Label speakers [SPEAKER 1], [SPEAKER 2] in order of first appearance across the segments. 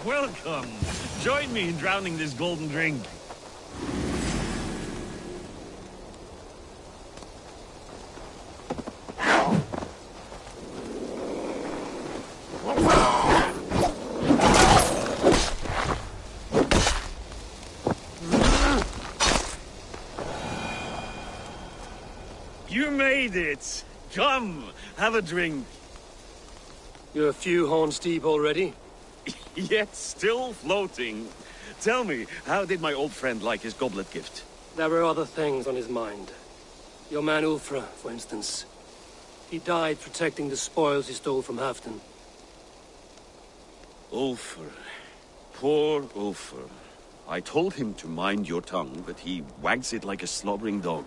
[SPEAKER 1] Welcome. Join me in drowning this golden drink. You made it. Come, have a drink.
[SPEAKER 2] You're a few horns deep already?
[SPEAKER 1] Yet still floating. Tell me, how did my old friend like his goblet gift?
[SPEAKER 2] There were other things on his mind. Your man Ulfra, for instance. He died protecting the spoils he stole from Halfdan.
[SPEAKER 1] Ulfr. Poor Ulfr. I told him to mind your tongue, but he wags it like a slobbering dog.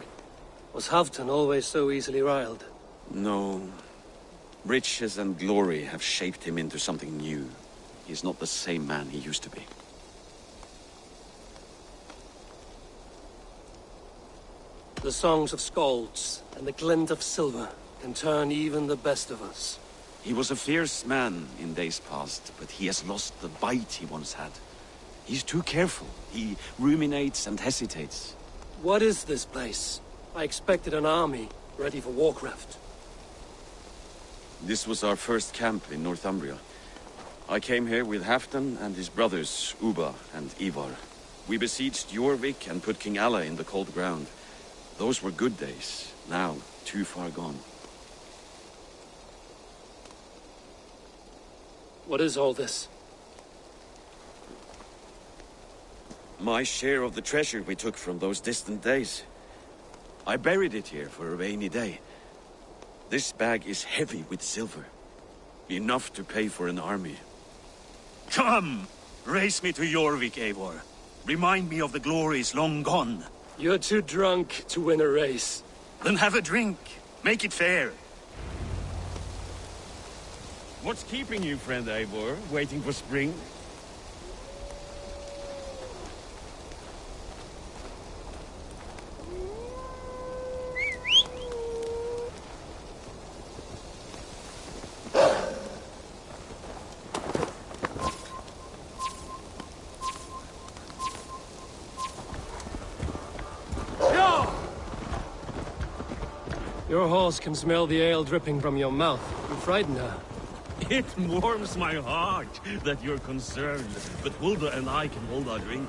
[SPEAKER 2] Was Halfdan always so easily riled?
[SPEAKER 1] No. Riches and glory have shaped him into something new. He's not the same man he used to be.
[SPEAKER 2] The songs of skalds and the glint of silver can turn even the best of us.
[SPEAKER 1] He was a fierce man in days past, but he has lost the bite he once had. He's too careful. He ruminates and hesitates.
[SPEAKER 2] What is this place? I expected an army ready for warcraft.
[SPEAKER 1] This was our first camp in Northumbria. I came here with Halfdan and his brothers, Ubba and Ivar. We besieged Jorvik and put King Alla in the cold ground. Those were good days, now too far gone.
[SPEAKER 2] What is all this?
[SPEAKER 1] My share of the treasure we took from those distant days. I buried it here for a rainy day. This bag is heavy with silver. Enough to pay for an army.
[SPEAKER 3] Come! Race me to Jorvik, Eivor. Remind me of the glories long gone.
[SPEAKER 2] You're too drunk to win a race.
[SPEAKER 3] Then have a drink. Make it fair.
[SPEAKER 1] What's keeping you, friend Eivor? Waiting for spring?
[SPEAKER 2] Your horse can smell the ale dripping from your mouth. You frighten her.
[SPEAKER 3] It warms my heart that you're concerned, but Hulda and I can hold our drink.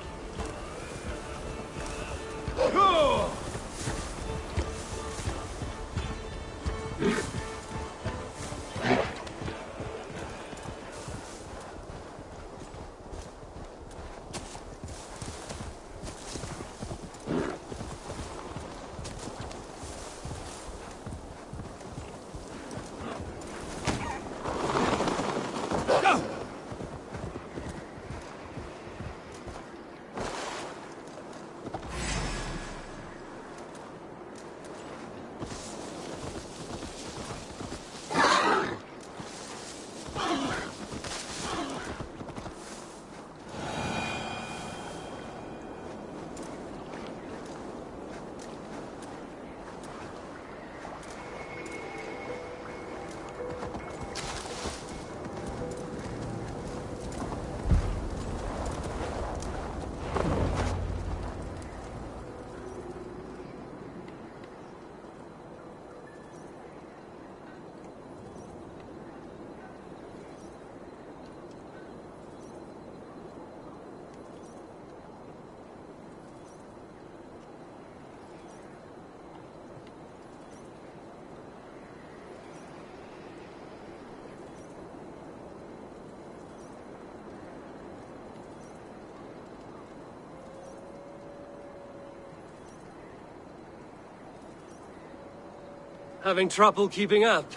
[SPEAKER 2] Having trouble keeping up?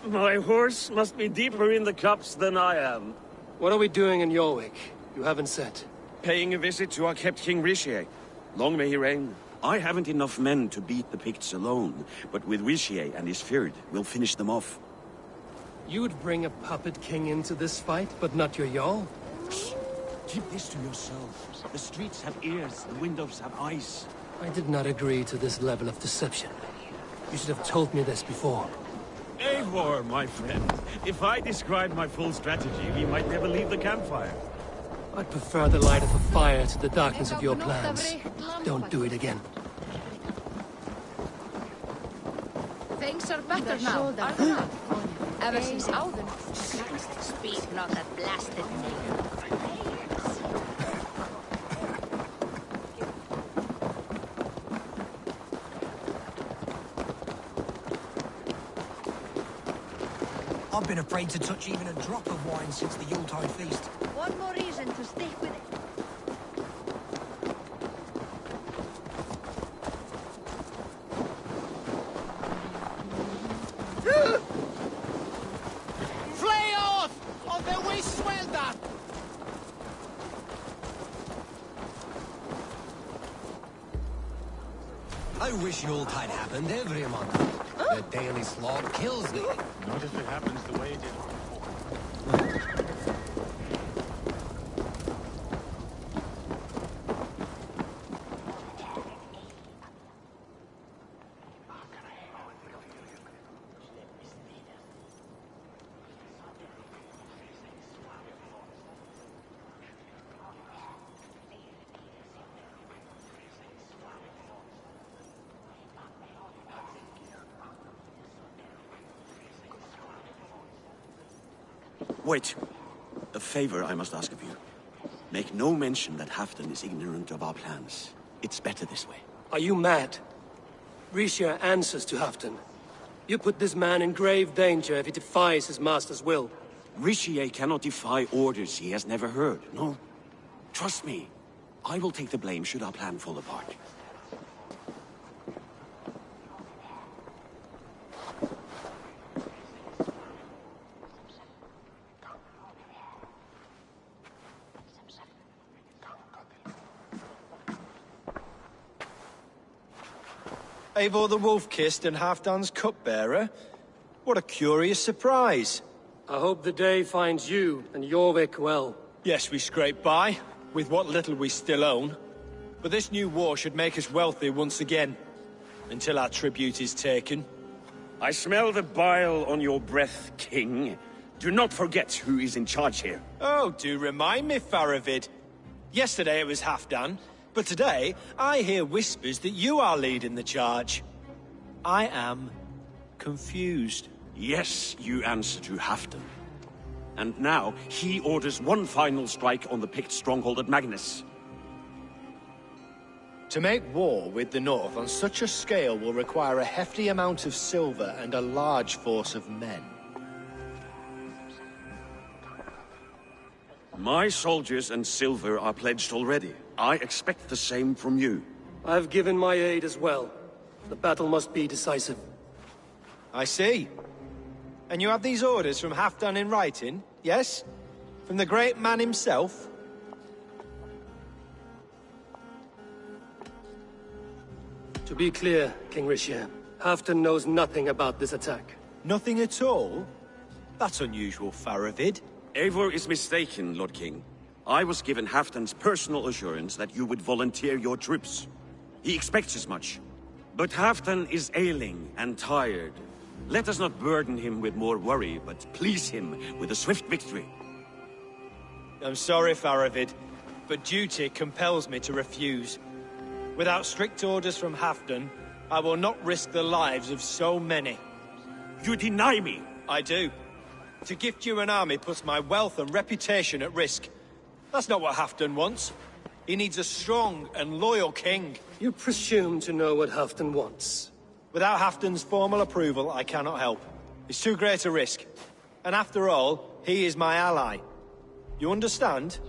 [SPEAKER 3] My horse must be deeper in the cups than I am.
[SPEAKER 2] What are we doing in Jorvik? You haven't said.
[SPEAKER 1] Paying a visit to our kept King Rishi. Long may he reign. I haven't enough men to beat the Picts alone, but with Rishi and his Fyrd, we'll finish them off.
[SPEAKER 2] You would bring a puppet king into this fight, but not your Jarl?
[SPEAKER 1] Keep this to yourself. The streets have ears, the windows have eyes.
[SPEAKER 2] I did not agree to this level of deception. You should have told me this before.
[SPEAKER 3] Eivor, my friend. If I described my full strategy, we might never leave the campfire.
[SPEAKER 2] I'd prefer the light of a fire to the darkness of your plans. Don't do it again.
[SPEAKER 4] Things are better now, are they not? Ever since Alvin. Speak not that blasted name.
[SPEAKER 5] I've been afraid to touch even a drop of wine since the Yuletide feast.
[SPEAKER 4] One more reason to stick with it.
[SPEAKER 5] Flay off! Of the waste well done! I wish Yuletide happened every month.
[SPEAKER 6] The daily slog kills me.
[SPEAKER 7] Not if it happens the way it did before.
[SPEAKER 1] Wait. A favor I must ask of you. Make no mention that Halfdan is ignorant of our plans. It's better this way.
[SPEAKER 2] Are you mad? Risha answers to Halfdan. You put this man in grave danger if he defies his master's will.
[SPEAKER 1] Rishi cannot defy orders he has never heard, no? Trust me. I will take the blame should our plan fall apart.
[SPEAKER 8] Eivor the Wolf-Kissed and Halfdan's cupbearer? What a curious surprise.
[SPEAKER 2] I hope the day finds you and Jorvik well.
[SPEAKER 8] Yes, we scrape by, with what little we still own. But this new war should make us wealthy once again, until our tribute is taken.
[SPEAKER 1] I smell the bile on your breath, King. Do not forget who is in charge here.
[SPEAKER 8] Oh, do remind me, Faravid. Yesterday it was Halfdan, but today I hear whispers that you are leading the charge. I am confused.
[SPEAKER 1] Yes, you answer to Halfdan. And now he orders one final strike on the Pict stronghold at Magnus.
[SPEAKER 8] To make war with the North on such a scale will require a hefty amount of silver and a large force of men.
[SPEAKER 1] My soldiers and silver are pledged already. I expect the same from you.
[SPEAKER 2] I've given my aid as well. The battle must be decisive.
[SPEAKER 8] I see. And you have these orders from Halfdan in writing, yes? From the great man himself?
[SPEAKER 2] To be clear, King Rishir, Halfdan knows nothing about this attack.
[SPEAKER 8] Nothing at all? That's unusual, Faravid.
[SPEAKER 1] Eivor is mistaken, Lord King. I was given Halfdan's personal assurance that you would volunteer your troops. He expects as much. But Halfdan is ailing and tired. Let us not burden him with more worry, but please him with a swift victory.
[SPEAKER 8] I'm sorry, Faravid, but duty compels me to refuse. Without strict orders from Halfdan, I will not risk the lives of so many.
[SPEAKER 1] You deny me!
[SPEAKER 8] I do. To gift you an army puts my wealth and reputation at risk. That's not what Halfdan wants. He needs a strong and loyal king.
[SPEAKER 2] You presume to know what Halfdan wants.
[SPEAKER 8] Without Halfdan's formal approval, I cannot help. It's too great a risk. And after all, he is my ally. You understand?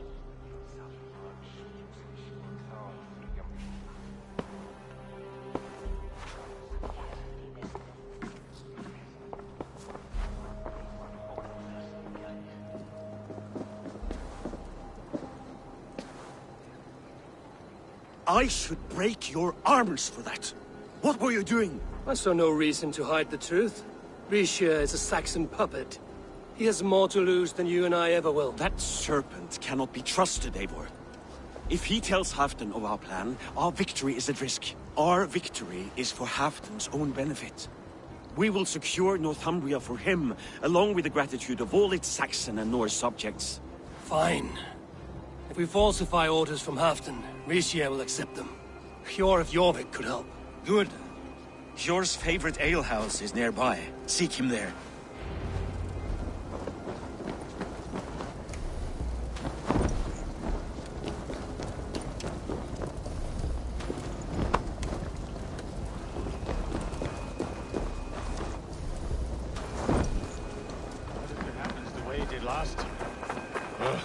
[SPEAKER 1] I should break your arms for that. What were you doing?
[SPEAKER 2] I saw no reason to hide the truth. Rishir is a Saxon puppet. He has more to lose than you and I ever will.
[SPEAKER 1] That serpent cannot be trusted, Eivor. If he tells Halfdan of our plan, our victory is at risk. Our victory is for Halfdan's own benefit. We will secure Northumbria for him, along with the gratitude of all its Saxon and Norse subjects.
[SPEAKER 2] Fine. If we falsify orders from Halfdan, Rishir will accept them. Hjor of Jorvik could help.
[SPEAKER 3] Good. Hjor's favorite alehouse is nearby. Seek him there.
[SPEAKER 7] What if it happens the way it did last time? Ugh.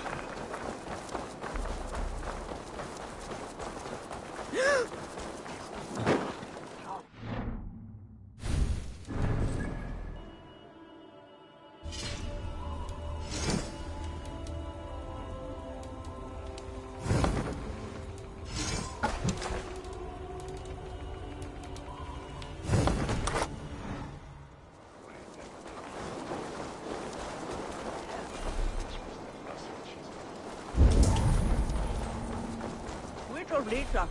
[SPEAKER 9] Blika.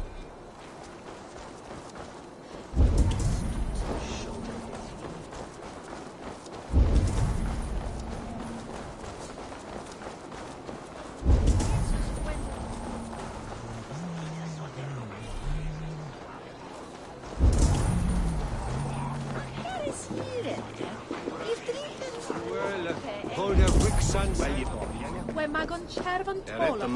[SPEAKER 4] Magon chervon tola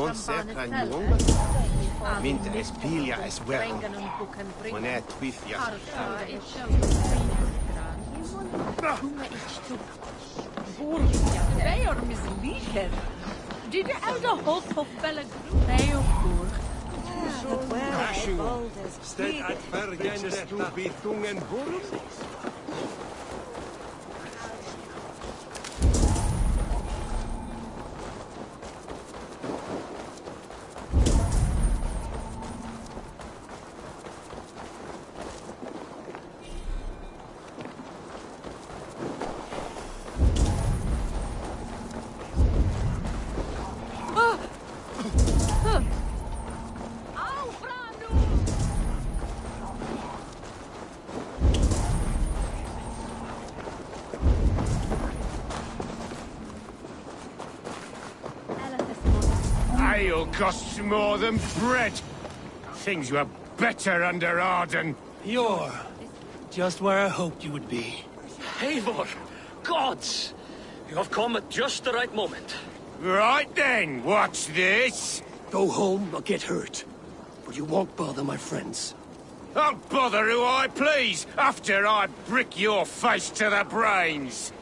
[SPEAKER 10] Minta es pilia es well. Monet twithia.
[SPEAKER 9] Wij are misliegen. Did you elder host of Bella Group? Nee, of course.
[SPEAKER 10] Stedt at vergendes du bithungen burum?
[SPEAKER 7] Ale costs more than bread. Things were better under Arden.
[SPEAKER 2] You're just where I hoped you would be.
[SPEAKER 11] Eivor! Gods! You have come at just the right moment.
[SPEAKER 7] Right then, what's this?
[SPEAKER 2] Go home or get hurt. But you won't bother my friends.
[SPEAKER 7] I'll bother who I please after I brick your face to the brains.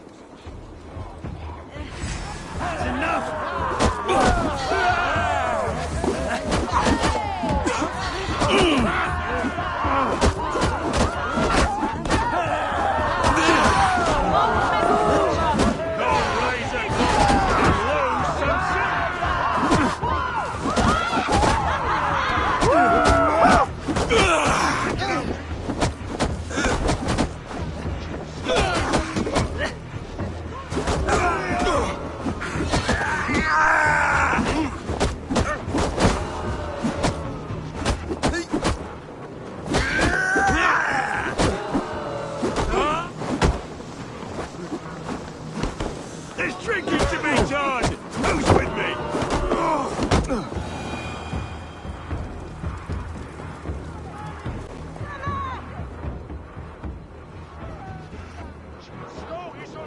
[SPEAKER 7] That's enough!
[SPEAKER 10] There's drinking to be done! Who's with me?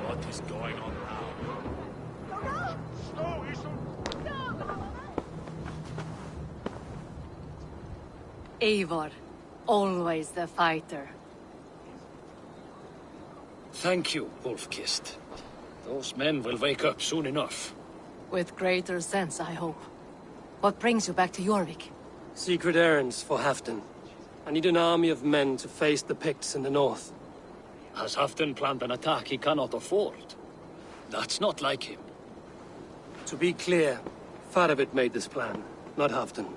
[SPEAKER 3] What is going on now?
[SPEAKER 12] Eivor, always the fighter.
[SPEAKER 11] Thank you, Wolf-Kissed. Those men will wake up soon enough.
[SPEAKER 12] With greater sense, I hope. What brings you back to Jorvik?
[SPEAKER 2] Secret errands for Halfdan. I need an army of men to face the Picts in the north.
[SPEAKER 11] Has Halfdan planned an attack he cannot afford? That's not like him.
[SPEAKER 2] To be clear, Faravid made this plan, not Halfdan.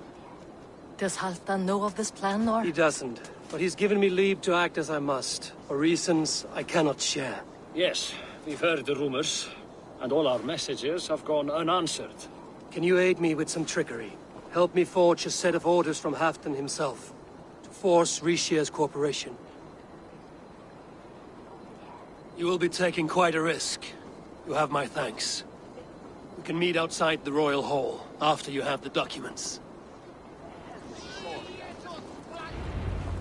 [SPEAKER 12] Does Halfdan know of this plan, or...?
[SPEAKER 2] He doesn't, but he's given me leave to act as I must, for reasons I cannot share.
[SPEAKER 11] Yes, we've heard the rumors, and all our messages have gone unanswered.
[SPEAKER 2] Can you aid me with some trickery? Help me forge a set of orders from Halfdan himself, to force Rishia's cooperation. You will be taking quite a risk. You have my thanks. We can meet outside the Royal Hall, after you have the documents.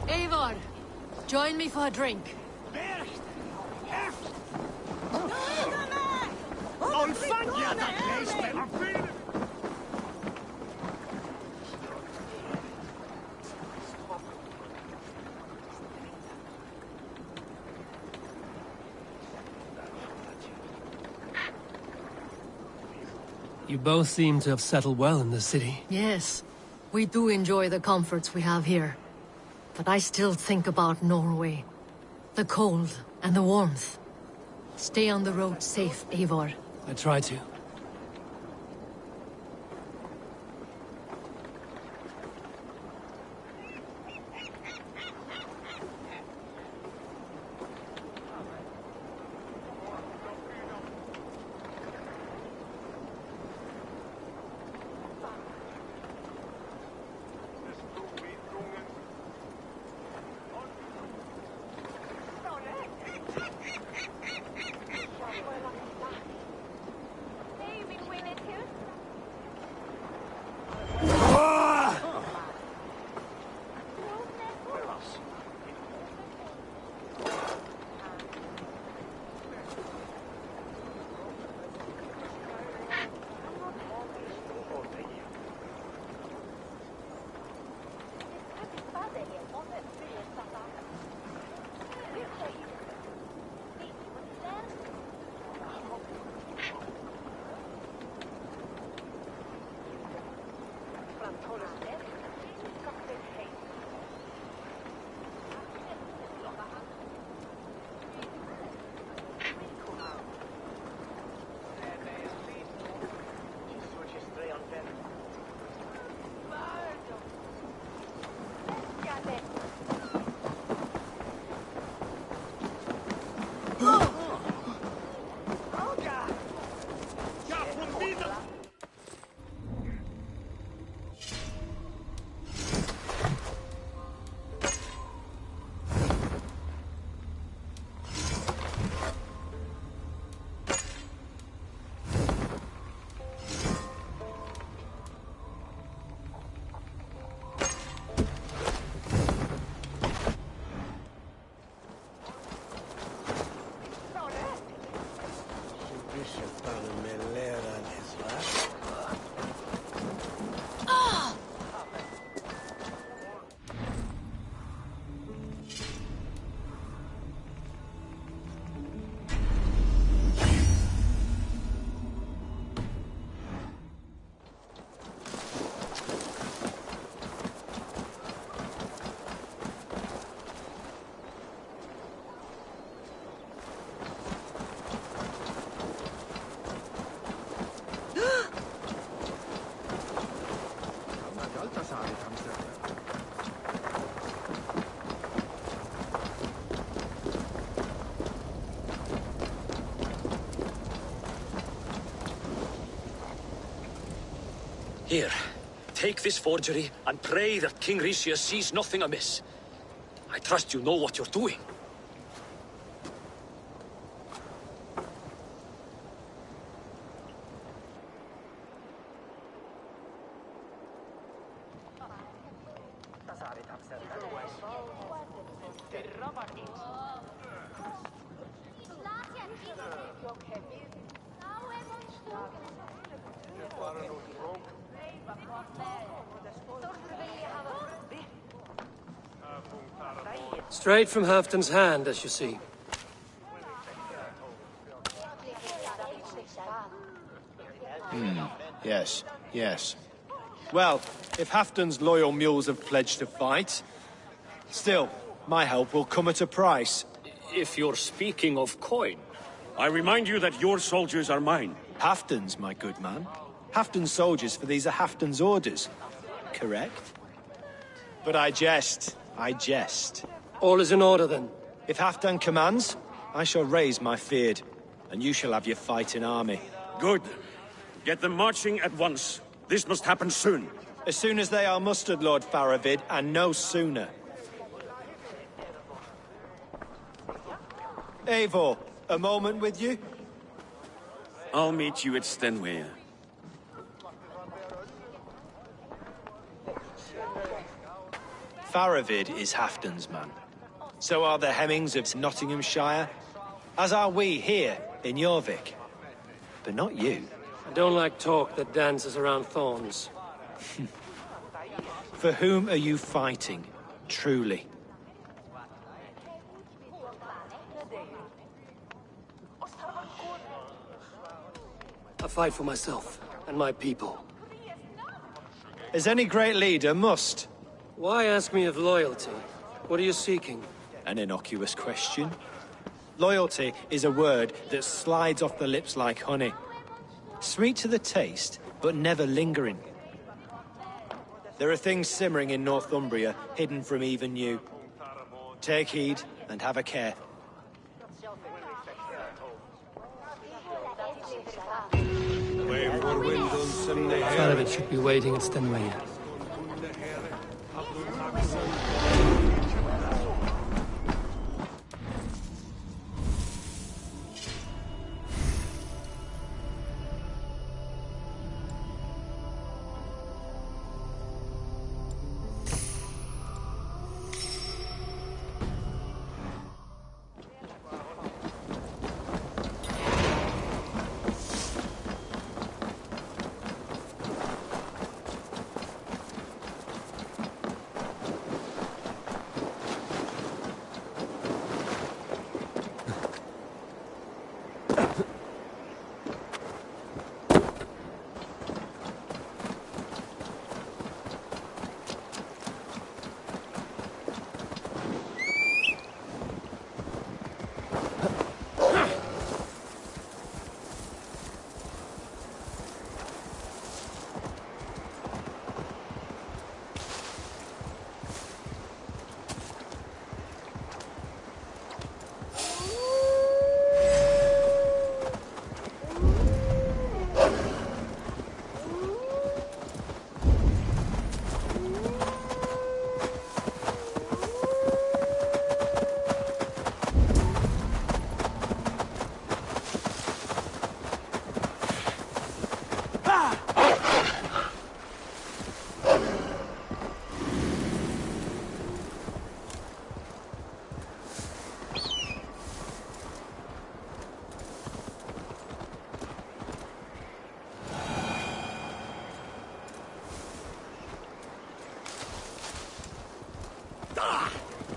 [SPEAKER 12] Eivor, join me for a drink.
[SPEAKER 2] You both seem to have settled well in the city.
[SPEAKER 12] Yes, we do enjoy the comforts we have here. But I still think about Norway. The cold and the warmth. Stay on the road safe, Eivor.
[SPEAKER 2] I try to.
[SPEAKER 11] Here, take this forgery and pray that King Ricius sees nothing amiss. I trust you know what you're doing.
[SPEAKER 2] Straight from Halfton's hand, as you see.
[SPEAKER 8] Yes, yes. Well, if Halfton's loyal mules have pledged to fight, still, my help will come at a price.
[SPEAKER 11] If you're speaking of coin...
[SPEAKER 3] I remind you that your soldiers are mine.
[SPEAKER 8] Halfton's, my good man. Halfton's soldiers, for these are Halfton's orders. Correct? But I jest. I jest.
[SPEAKER 2] All is in order, then.
[SPEAKER 8] If Halfdan commands, I shall raise my feared, and you shall have your fighting army.
[SPEAKER 3] Good. Get them marching at once. This must happen soon.
[SPEAKER 8] As soon as they are mustered, Lord Faravid, and no sooner. Eivor, a moment with you?
[SPEAKER 1] I'll meet you at Stenway.
[SPEAKER 8] Faravid is Halfdan's man. So are the Hemmings of Nottinghamshire, as are we here in Jorvik. But not you.
[SPEAKER 2] I don't like talk that dances around thorns.
[SPEAKER 8] For whom are you fighting, truly?
[SPEAKER 2] I fight for myself and my people.
[SPEAKER 8] As any great leader must.
[SPEAKER 2] Why ask me of loyalty? What are you seeking?
[SPEAKER 8] An innocuous question. Loyalty is a word that slides off the lips like honey. Sweet to the taste, but never lingering. There are things simmering in Northumbria, hidden from even you. Take heed, and have a care.
[SPEAKER 2] Faravid should be waiting at Stenway.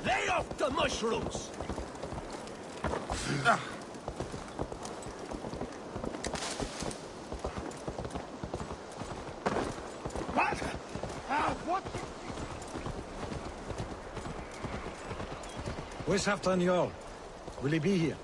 [SPEAKER 7] Lay off the mushrooms! What? What?
[SPEAKER 13] Where's Halfdan Jarl? Will he be here?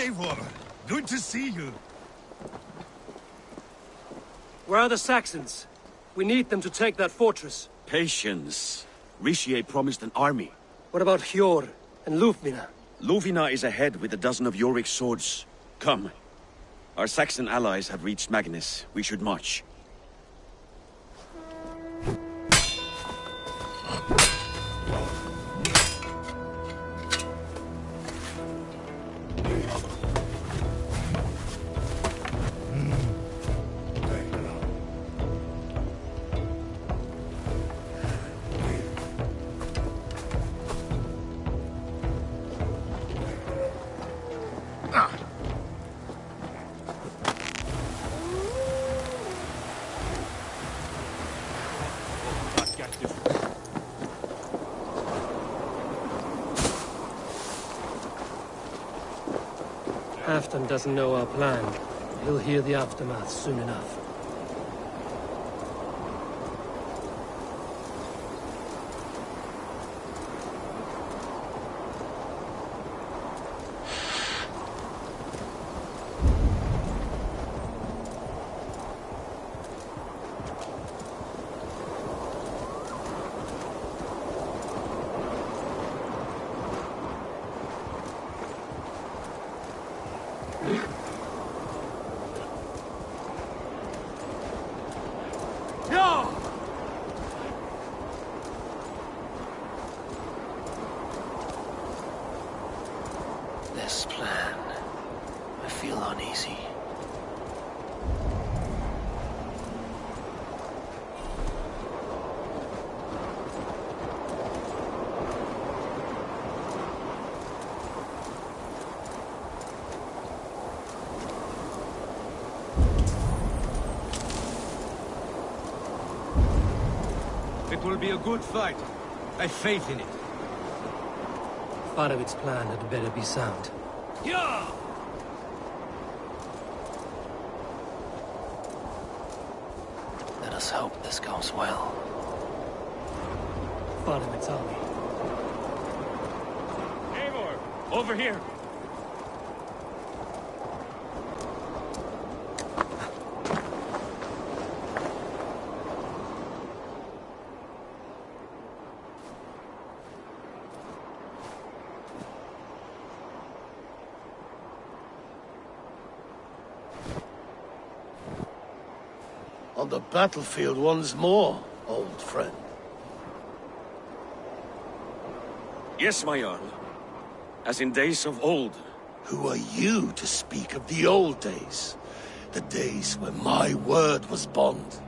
[SPEAKER 3] Eivor, good to see you.
[SPEAKER 2] Where are the Saxons? We need them to take that fortress.
[SPEAKER 1] Patience. Richier promised an army.
[SPEAKER 2] What about Hjor and Lufvina?
[SPEAKER 1] Lufvina is ahead with a dozen of Jorvik's swords. Come. Our Saxon allies have reached Magnus. We should march.
[SPEAKER 2] Halfdan doesn't know our plan. He'll hear the aftermath soon enough. This plan, I feel uneasy.
[SPEAKER 10] It will be a good fight. I have faith in it.
[SPEAKER 2] Part of its plan had better be sound.
[SPEAKER 10] Yeah!
[SPEAKER 2] Let us hope this goes well. Part of its army.
[SPEAKER 3] Eivor, over here.
[SPEAKER 14] On the battlefield once more, old friend.
[SPEAKER 1] Yes, my Jarl. As in days of old.
[SPEAKER 14] Who are you to speak of the old days? The days when my word was bond.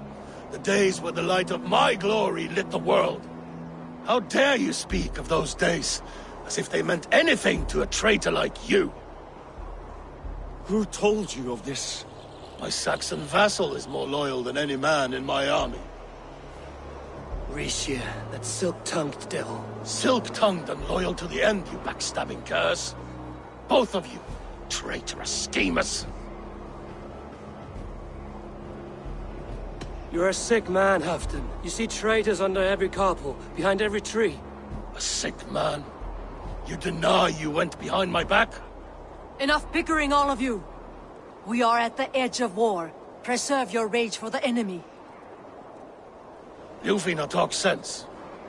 [SPEAKER 14] The days where the light of my glory lit the world. How dare you speak of those days, as if they meant anything to a traitor like you?
[SPEAKER 1] Who told you of this?
[SPEAKER 14] My Saxon vassal is more loyal than any man in my army.
[SPEAKER 2] Richier, that silk-tongued devil.
[SPEAKER 14] Silk-tongued and loyal to the end, you backstabbing curs. Both of you, traitorous schemers.
[SPEAKER 2] You're a sick man, Halfdan. You see traitors under every carpel, behind every tree.
[SPEAKER 14] A sick man? You deny you went behind my back?
[SPEAKER 12] Enough bickering, all of you! We are at the edge of war. Preserve your rage for the enemy.
[SPEAKER 14] Lufvina talks sense.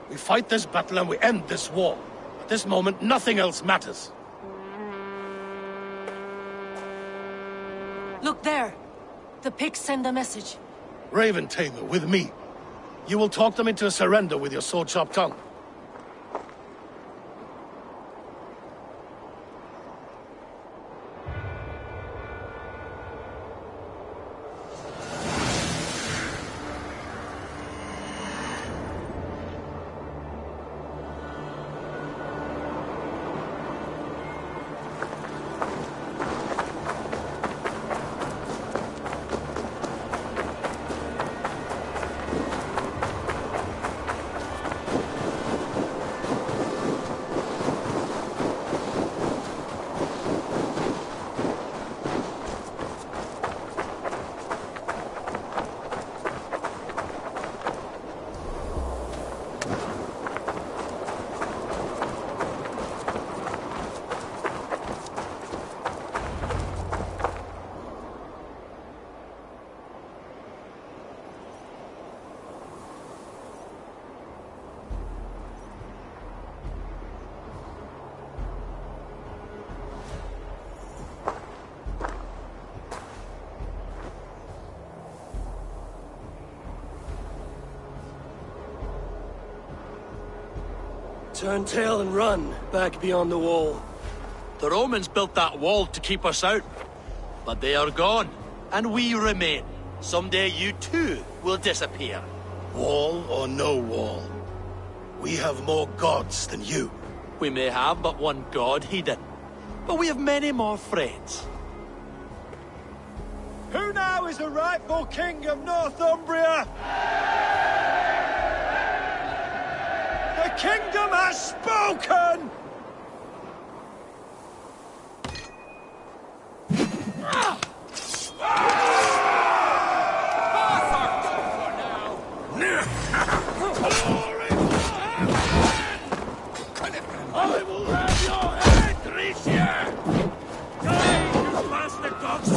[SPEAKER 14] We fight this battle and we end this war. At this moment, nothing else matters.
[SPEAKER 12] Look there! The pigs send a message.
[SPEAKER 14] Raven Tamer, with me. You will talk them into a surrender with your sword-sharp tongue.
[SPEAKER 2] Turn tail and run, back beyond the wall.
[SPEAKER 15] The Romans built that wall to keep us out. But they are gone, and we remain. Someday you too will disappear.
[SPEAKER 14] Wall or no wall, we have more gods than you.
[SPEAKER 15] We may have but one god, Hedon. But we have many more friends.
[SPEAKER 8] Who now is the rightful king of Northumbria? The kingdom has spoken!
[SPEAKER 7] I will have your head, Tricia! Die, you bastard dogs!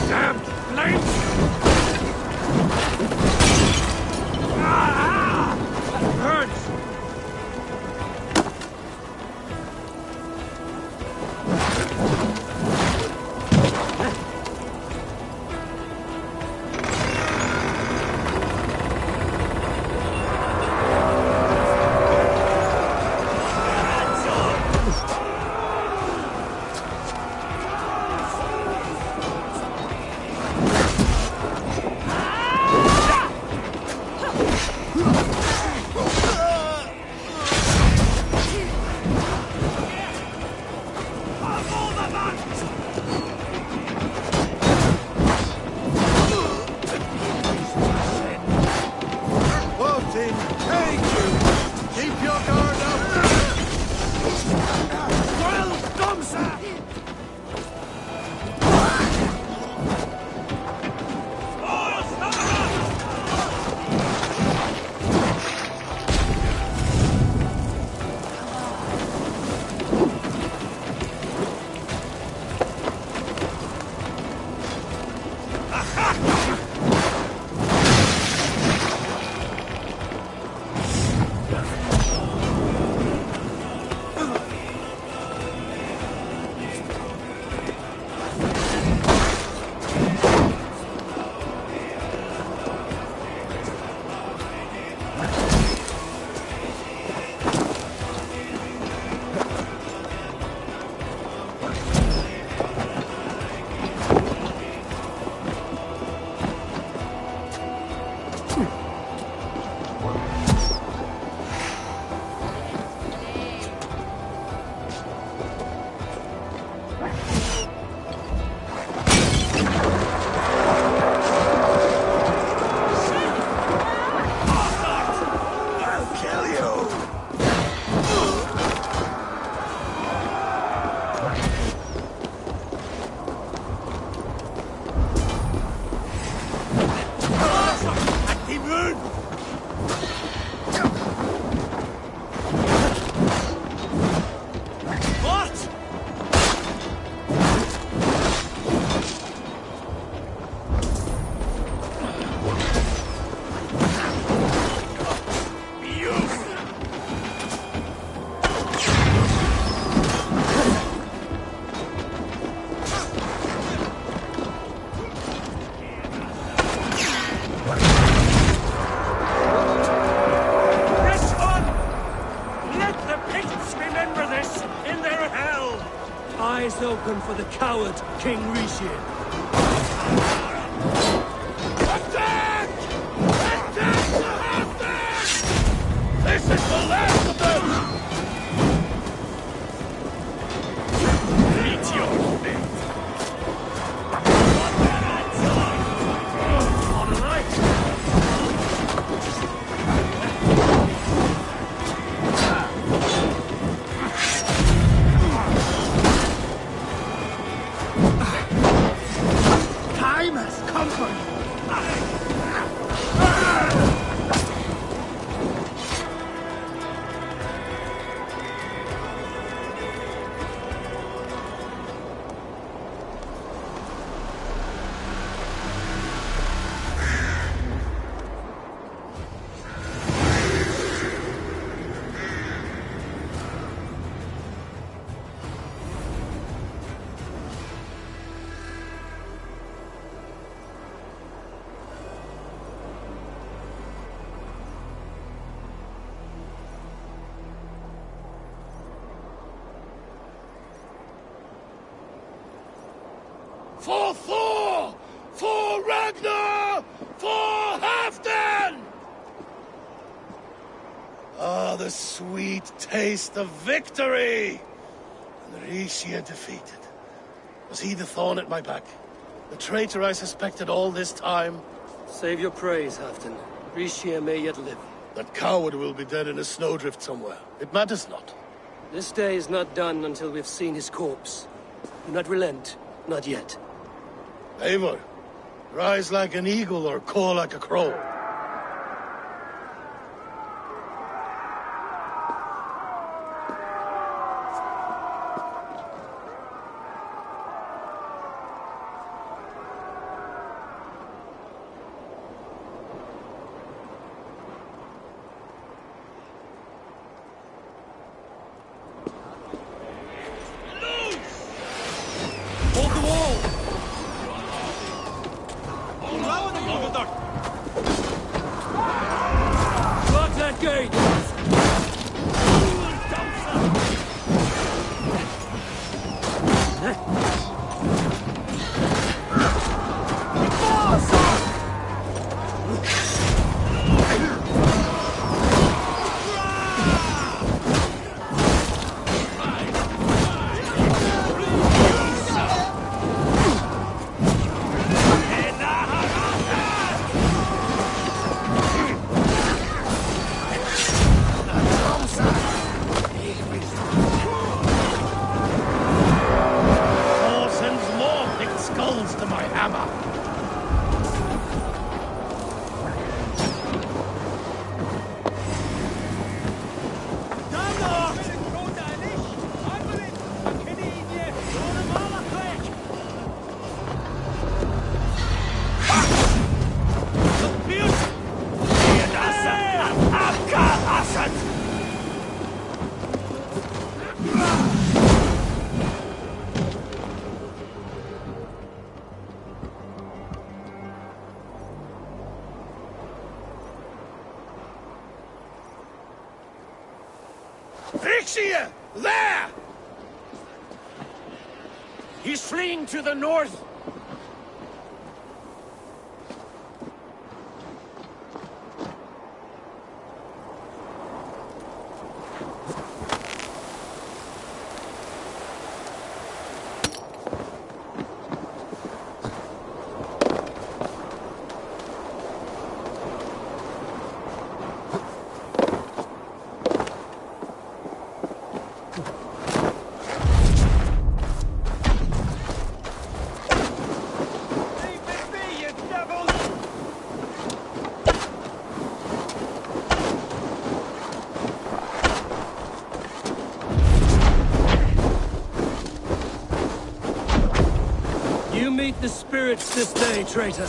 [SPEAKER 7] Damn flames!
[SPEAKER 13] Martin, take you! Keep your guard up!
[SPEAKER 7] Well done, sir!
[SPEAKER 2] Eyes open for the coward, King Rishir.
[SPEAKER 14] Attack! Attack the Halfdan! This is the last of them! Meet your fate! On a light!
[SPEAKER 7] Time has come for you.
[SPEAKER 14] For Thor! For Ragnar! For Halfdan! Ah, the sweet taste of victory! And Rishia defeated. Was he the thorn at my back? The traitor I suspected all this time?
[SPEAKER 2] Save your praise, Halfdan. Rishia may yet live.
[SPEAKER 14] That coward will be dead in a snowdrift somewhere. It matters not.
[SPEAKER 2] This day is not done until we've seen his corpse. Do not relent. Not yet.
[SPEAKER 14] Eivor, rise like an eagle or caw like a crow.
[SPEAKER 2] Hold the wall! Lock that gate!
[SPEAKER 14] Rishia! There!
[SPEAKER 7] He's fleeing to the north.
[SPEAKER 2] Meet the spirits this day, traitor.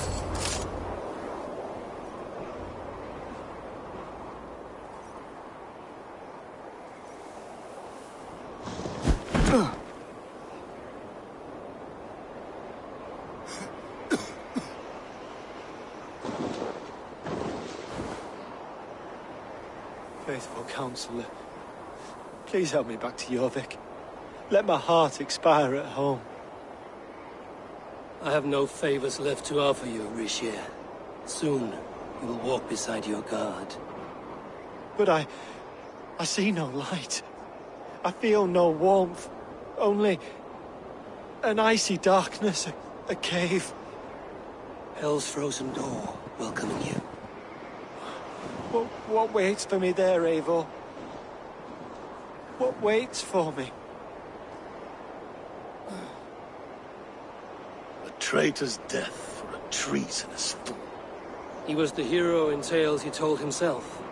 [SPEAKER 8] Faithful counselor, please help me back to Jorvik. Let my heart expire at home.
[SPEAKER 2] I have no favors left to offer you, Rishir. Soon, you will walk beside your guard.
[SPEAKER 8] But I see no light. I feel no warmth. Only an icy darkness, a cave.
[SPEAKER 2] Hell's frozen door welcoming you.
[SPEAKER 8] What waits for me there, Eivor? What waits for me?
[SPEAKER 14] Traitor's death for a treasonous fool.
[SPEAKER 2] He was the hero in tales he told himself.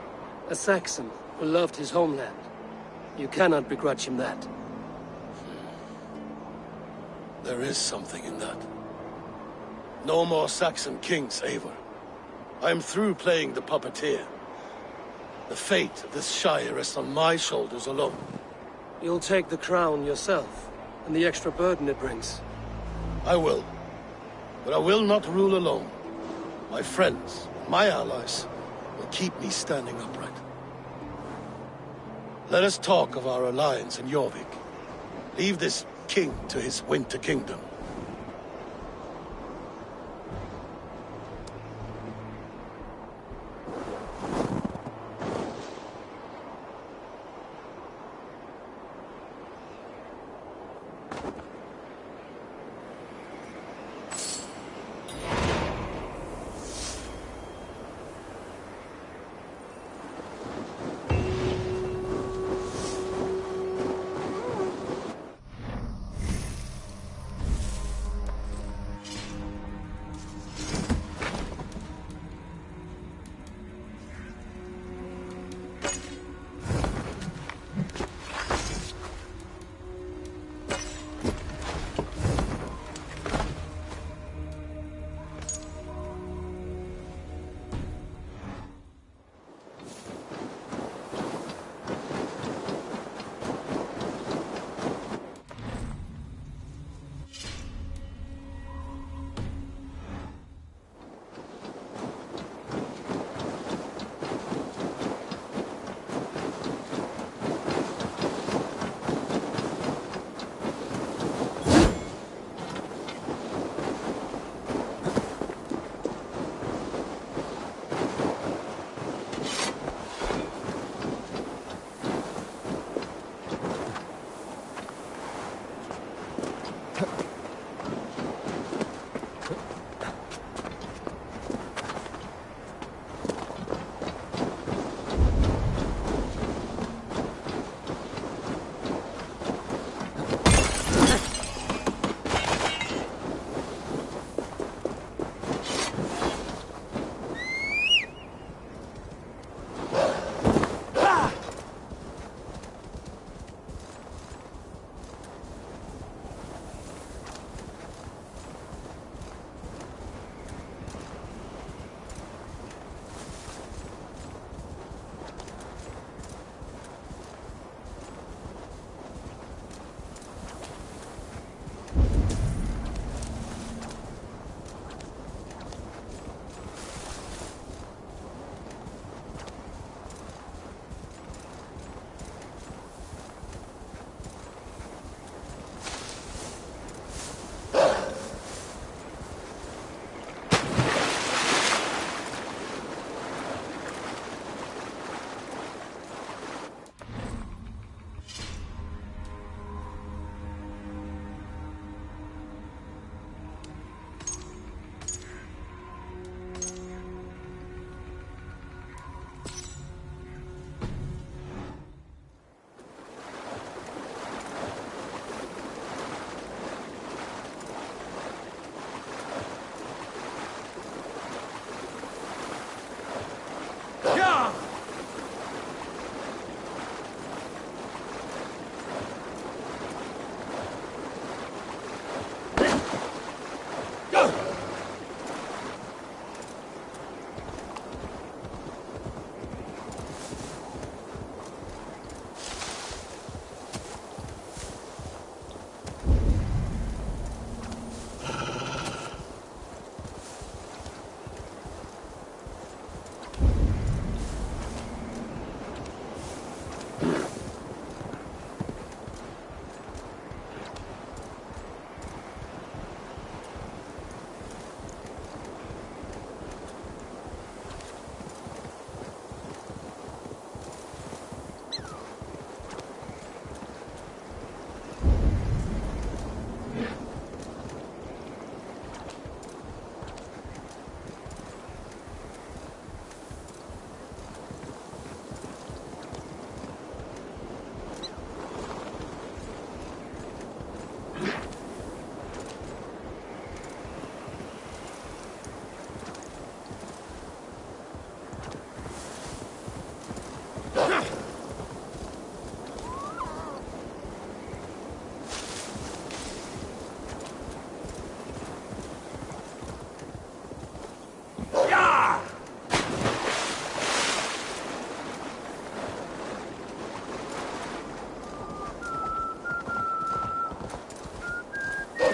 [SPEAKER 2] A Saxon who loved his homeland. You cannot begrudge him that.
[SPEAKER 14] There is something in that. No more Saxon kings, Eivor. I am through playing the puppeteer. The fate of this Shire rests on my shoulders alone.
[SPEAKER 2] You'll take the crown yourself, and the extra burden it brings.
[SPEAKER 14] I will. But I will not rule alone. My friends, my allies, will keep me standing upright. Let us talk of our alliance in Jorvik. Leave this king to his winter kingdom.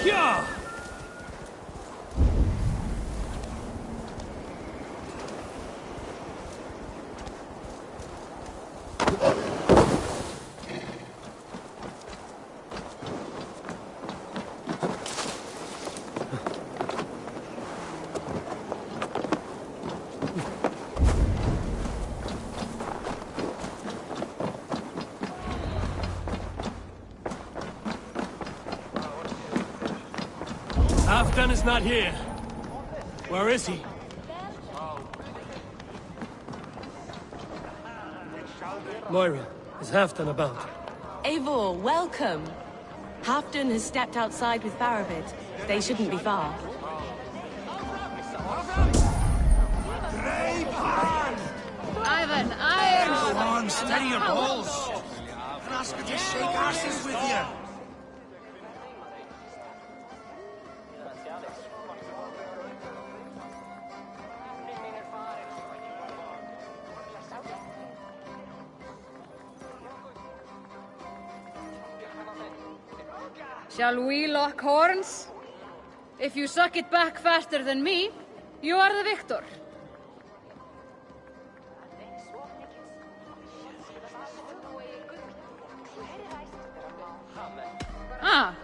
[SPEAKER 2] Yeah! Halfdan is not here. Where is he? Moira, is Halfdan about?
[SPEAKER 16] Eivor, welcome. Halfdan has stepped outside with Faravid. They shouldn't be far.
[SPEAKER 4] Ivan, iron!
[SPEAKER 10] Come on, steady your balls. And ask her to shake asses with you.
[SPEAKER 4] Shall we lock horns? If you suck it back faster than me, you are the victor. Ah,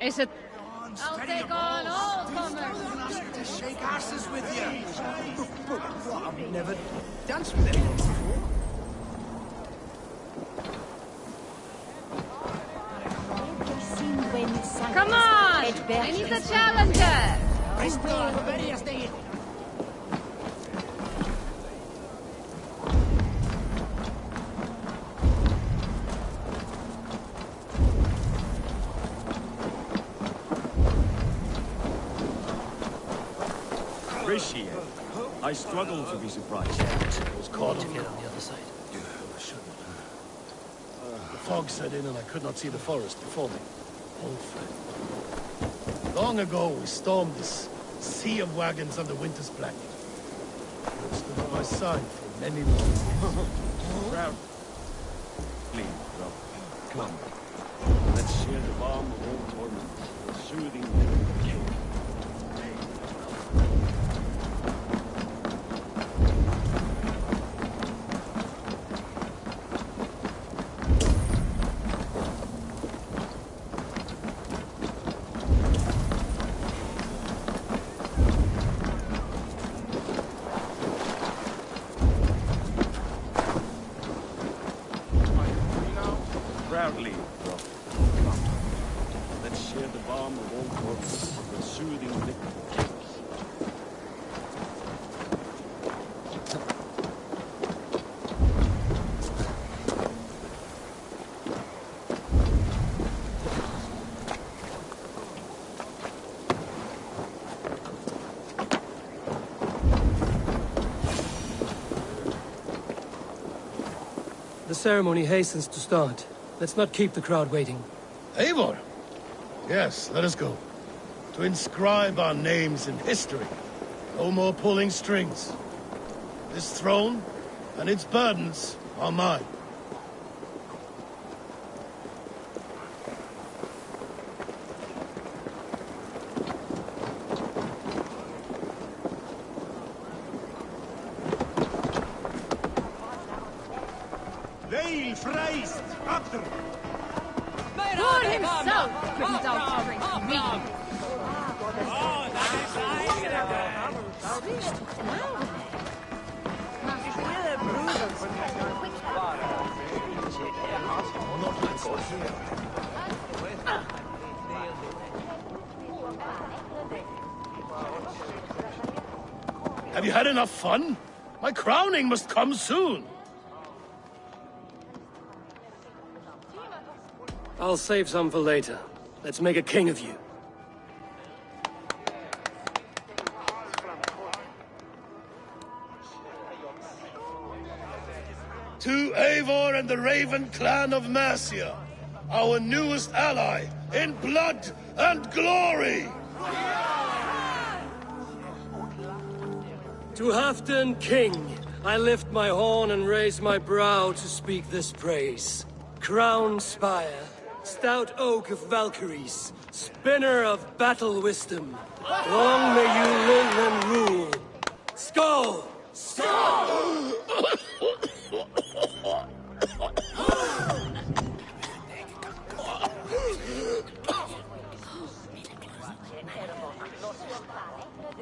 [SPEAKER 4] is it... I'll take on all comers.
[SPEAKER 10] To shake asses with you. What? I've never danced with anyone before.
[SPEAKER 4] Come on! I need a challenger!
[SPEAKER 3] Appreciate it. I struggle to be surprised.
[SPEAKER 14] I was caught
[SPEAKER 2] To get on the other side.
[SPEAKER 14] I shouldn't. The fog set in and I could not see the forest before me. Old friend. Long ago, we stormed this sea of wagons under winter's blanket. You stood at my side for many long years. Proud.
[SPEAKER 3] Please, Rob. Come. Let's share the balm of all torments, the soothing liquid of king. Proudly, Rob. Come. Let's share the balm of all torments, the soothing liquid of kings.
[SPEAKER 2] The ceremony hastens to start. Let's not keep the crowd waiting.
[SPEAKER 14] Eivor! Yes, let us go. To inscribe our names in history. No more pulling strings. This throne and its burdens are mine.
[SPEAKER 10] Veil freist! After!
[SPEAKER 4] God himself couldn't outstrength me!
[SPEAKER 14] Have you had enough fun? My crowning must come soon.
[SPEAKER 2] I'll save some for later. Let's make a king of you.
[SPEAKER 14] To Eivor and the Raven clan of Mercia, our newest ally in blood and glory!
[SPEAKER 2] To Halfdan, king, I lift my horn and raise my brow to speak this praise. Crown spire, Stout oak of Valkyries, spinner of battle wisdom. Long may you live and rule. Skull! Skull!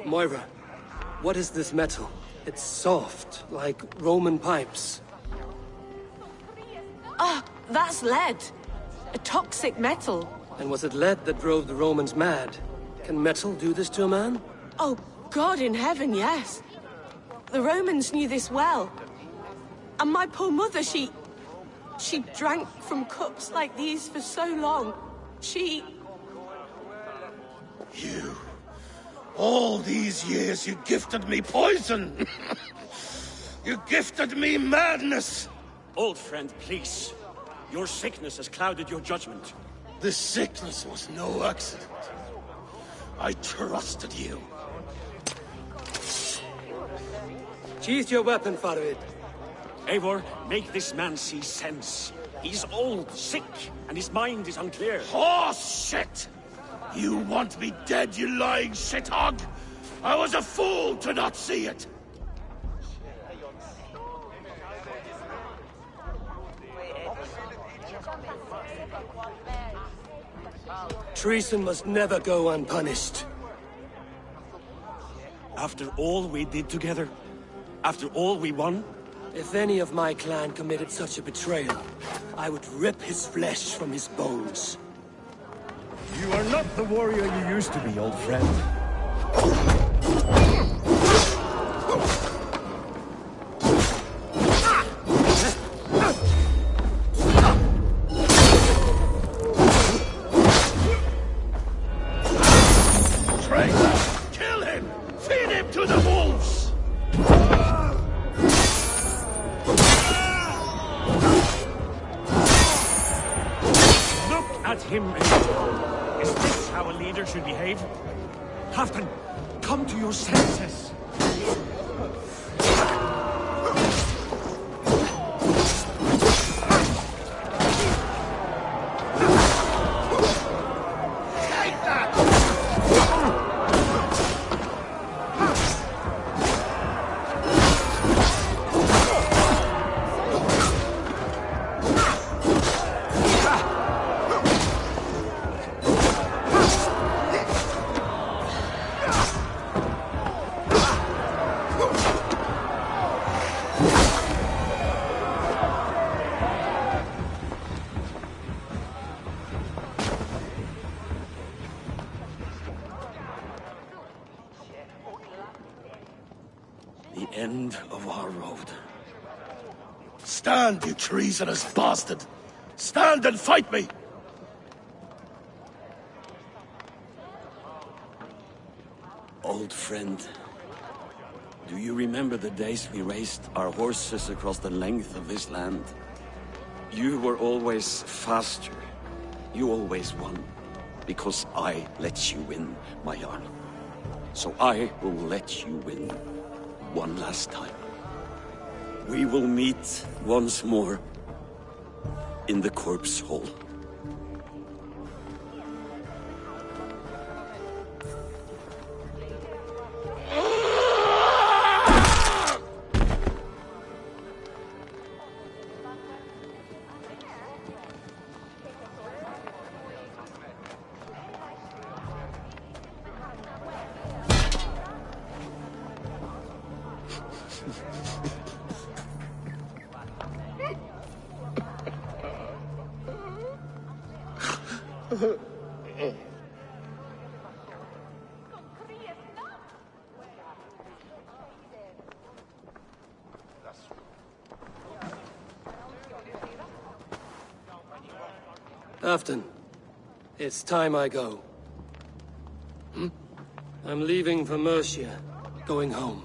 [SPEAKER 2] Moira, what is this metal? It's soft, like Roman pipes.
[SPEAKER 16] Ah, that's lead. A toxic metal.
[SPEAKER 2] And was it lead that drove the Romans mad? Can metal do this to a man?
[SPEAKER 16] Oh, God in heaven, yes. The Romans knew this well. And my poor mother, she drank from cups like these for so long. She...
[SPEAKER 14] You... All these years you gifted me poison! You gifted me madness!
[SPEAKER 3] Old friend, please. Your sickness has clouded your judgment.
[SPEAKER 14] This sickness was no accident. I trusted you.
[SPEAKER 2] Sheath your weapon, Farid.
[SPEAKER 3] Eivor, make this man see sense. He's old, sick, and his mind is unclear.
[SPEAKER 14] Horse shit! You want me dead, you lying shithog? I was a fool to not see it!
[SPEAKER 2] Treason must never go unpunished.
[SPEAKER 3] After all we did together? After all we won?
[SPEAKER 2] If any of my clan committed such a betrayal, I would rip his flesh from his bones.
[SPEAKER 17] You are not the warrior you used to be, old friend.
[SPEAKER 14] Kill him! Feed him to the wolves!
[SPEAKER 3] Look at him, Eivor. Is this how a leader should behave? Halfdan, come to your senses. The end of our road.
[SPEAKER 14] Stand, you treasonous bastard! Stand and fight me!
[SPEAKER 1] Old friend, do you remember the days we raced our horses across the length of this land? You were always faster. You always won. Because I let you win, my Jarl. So I will let you win. One last time. We will meet once more in the corpse hole.
[SPEAKER 2] Halfdan, it's time I go. I'm leaving for Mercia, going home.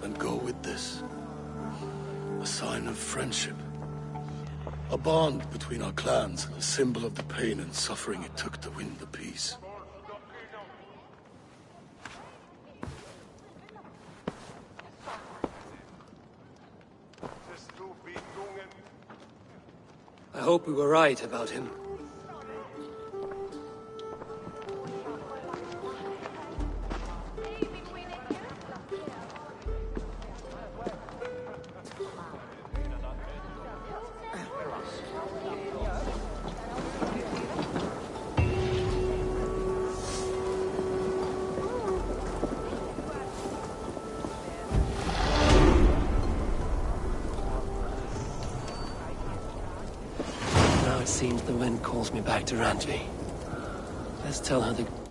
[SPEAKER 14] And go with this. A sign of friendship. A bond between our clans and a symbol of the pain and suffering it took to win the peace.
[SPEAKER 2] hope we were right about him. Now it seems the wind calls me back to Rantvi. Let's tell her the